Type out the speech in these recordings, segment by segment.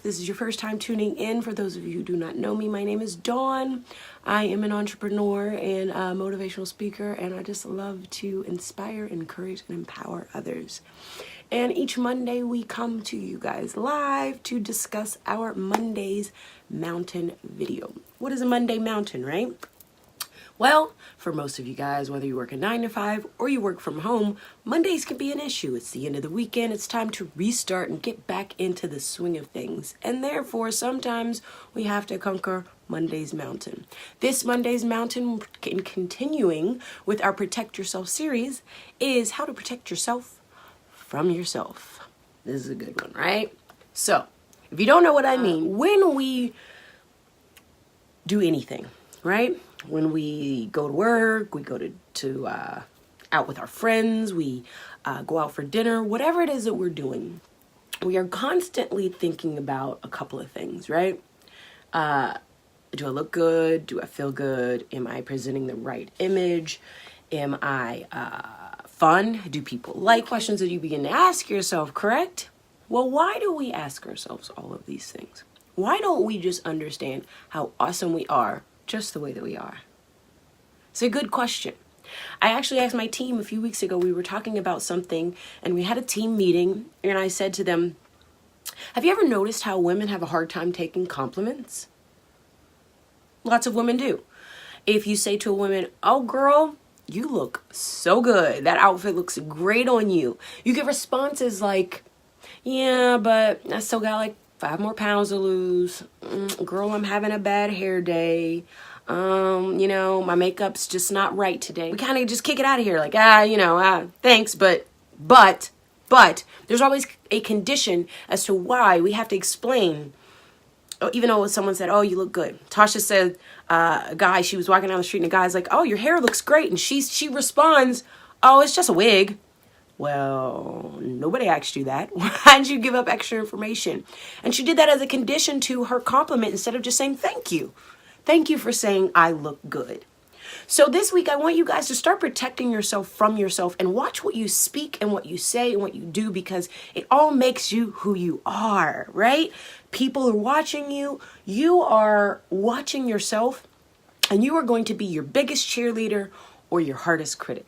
this is your first time tuning in, for those of you who do not know me, my name is Dawn. I am an entrepreneur and a motivational speaker, and I just love to inspire, encourage, and empower others. And each Monday we come to you guys live to discuss our Monday's Mountain video. What is a Monday Mountain, right? Well, for most of you guys, whether you work a 9 to 5 or you work from home, Mondays can be an issue. It's the end of the weekend. It's time to restart and get back into the swing of things. And therefore, sometimes we have to conquer Monday's Mountain. This Monday's Mountain, in continuing with our Protect Yourself series, is how to protect yourself from yourself. This is a good one, right? So, if you don't know what I mean, when we do anything, right? When we go to work, we go to out with our friends, we go out for dinner, whatever it is that we're doing, we are constantly thinking about a couple of things, right? Do I look good? Do I feel good? Am I presenting the right image? Am I fun? Do people like questions that you begin to ask yourself, correct? Well, why do we ask ourselves all of these things? Why don't we just understand how awesome we are just the way that we are? It's a good question. I actually asked my team a few weeks ago, we were talking about something and we had a team meeting, and I said to them, have you ever noticed how women have a hard time taking compliments? Lots of women do. If you say to a woman, oh girl, you look so good. That outfit looks great on you. You get responses like, yeah, but I still got like 5 more pounds to lose. Girl, I'm having a bad hair day. My makeup's just not right today. We kind of just kick it out of here like, thanks, but there's always a condition as to why we have to explain. Even though someone said, oh, you look good. Tasha said, a guy, she was walking down the street and a guy's like, oh, your hair looks great. And she responds, oh, it's just a wig. Well, nobody asked you that. Why did you give up extra information? And she did that as a condition to her compliment instead of just saying thank you. Thank you for saying I look good. So this week, I want you guys to start protecting yourself from yourself and watch what you speak and what you say and what you do, because it all makes you who you are, right? People are watching you. You are watching yourself, and you are going to be your biggest cheerleader or your hardest critic.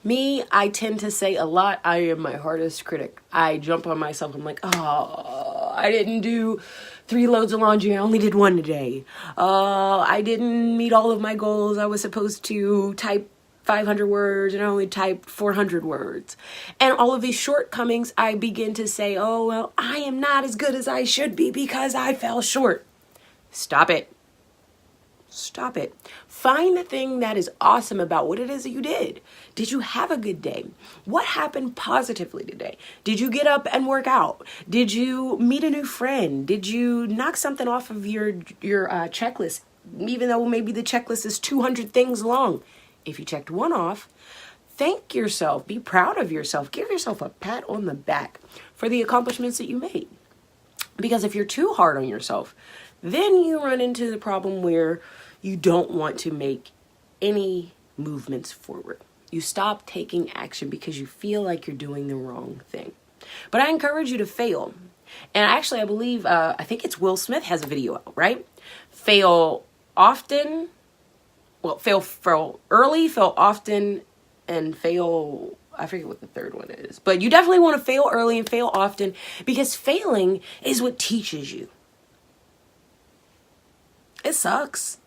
Me, I tend to say a lot, I am my hardest critic. I jump on myself. I'm like, oh, I didn't do 3 loads of laundry. I only did 1 today. I didn't meet all of my goals. I was supposed to type 500 words and I only typed 400 words. And all of these shortcomings, I begin to say, oh, well, I am not as good as I should be because I fell short. Stop it. Stop it. Find the thing that is awesome about what it is that you did. Did you have a good day? What happened positively today? Did you get up and work out? Did you meet a new friend? Did you knock something off of your checklist, even though maybe the checklist is 200 things long? If you checked 1 off, thank yourself. Be proud of yourself. Give yourself a pat on the back for the accomplishments that you made. Because if you're too hard on yourself, then you run into the problem where you don't want to make any movements forward. You stop taking action because you feel like you're doing the wrong thing. But I encourage you to fail. And actually, I believe, I think it's Will Smith has a video out, right? Fail often. Well, fail early, fail often, and fail, I forget what the third one is. But you definitely want to fail early and fail often, because failing is what teaches you. It sucks.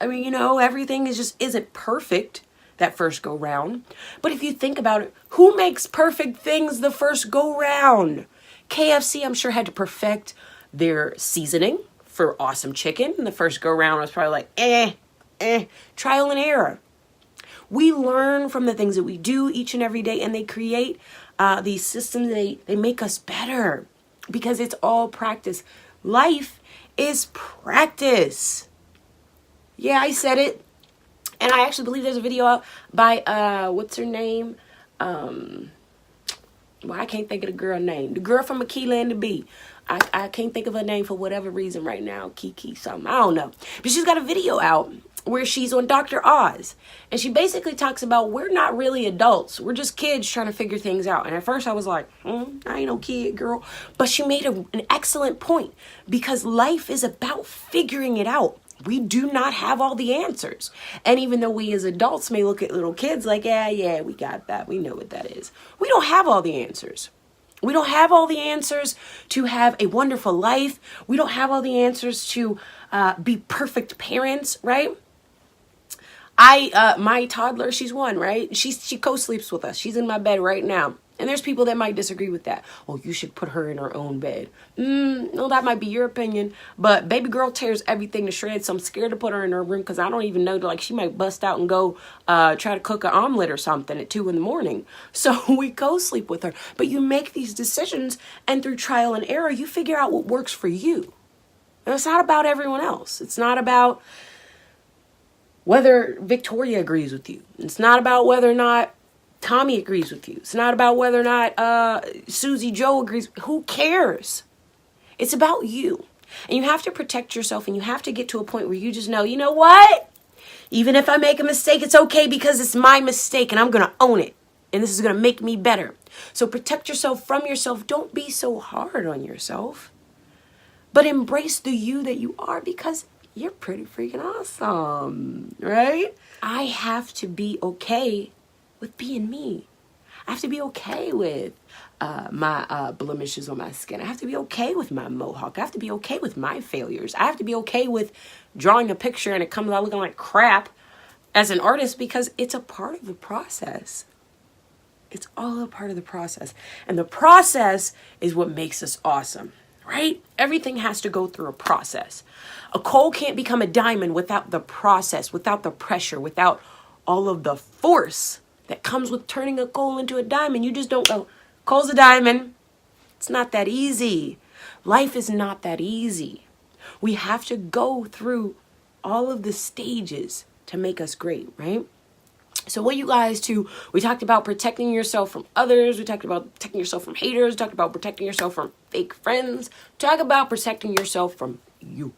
I mean, everything isn't perfect that first go round. But if you think about it, who makes perfect things the first go round? KFC, I'm sure, had to perfect their seasoning for awesome chicken. And the first go round was probably like, trial and error. We learn from the things that we do each and every day, and they create these systems. They make us better because it's all practice. Life is practice. Yeah, I said it. And I actually believe there's a video out by, what's her name? Well, I can't think of the girl name. The girl from Akilah and the Bee. I can't think of her name for whatever reason right now. Kiki something. I don't know. But she's got a video out where she's on Dr. Oz. And she basically talks about we're not really adults. We're just kids trying to figure things out. And at first I was like, I ain't no kid, girl. But she made an excellent point, because life is about figuring it out. We do not have all the answers. And even though we as adults may look at little kids like, yeah, we got that. We know what that is. We don't have all the answers. We don't have all the answers to have a wonderful life. We don't have all the answers to be perfect parents, right? My toddler, she's one, right? She co-sleeps with us. She's in my bed right now. And there's people that might disagree with that. Oh, you should put her in her own bed. No, that might be your opinion. But baby girl tears everything to shreds. So I'm scared to put her in her room because I don't even know. Like, she might bust out and go try to cook an omelet or something at 2 a.m. So we co-sleep with her. But you make these decisions, and through trial and error, you figure out what works for you. And it's not about everyone else. It's not about whether Victoria agrees with you. It's not about whether or not Tommy agrees with you. It's not about whether or not Susie Joe agrees. Who cares? It's about you. And you have to protect yourself, and you have to get to a point where you just know, you know what? Even if I make a mistake, it's okay, because it's my mistake and I'm going to own it. And this is going to make me better. So protect yourself from yourself. Don't be so hard on yourself. But embrace the you that you are, because you're pretty freaking awesome, right? I have to be okay with being me. I have to be okay with my blemishes on my skin. I have to be okay with my mohawk. I have to be okay with my failures. I have to be okay with drawing a picture and it comes out looking like crap as an artist, because it's a part of the process. It's all a part of the process. And the process is what makes us awesome, right? Everything has to go through a process. A coal can't become a diamond without the process, without the pressure, without all of the force that comes with turning a coal into a diamond. You just don't go, coal's a diamond. It's not that easy. Life is not that easy. We have to go through all of the stages to make us great, right? So what you guys do, we talked about protecting yourself from others. We talked about protecting yourself from haters. We talked about protecting yourself from fake friends. Talk about protecting yourself from you.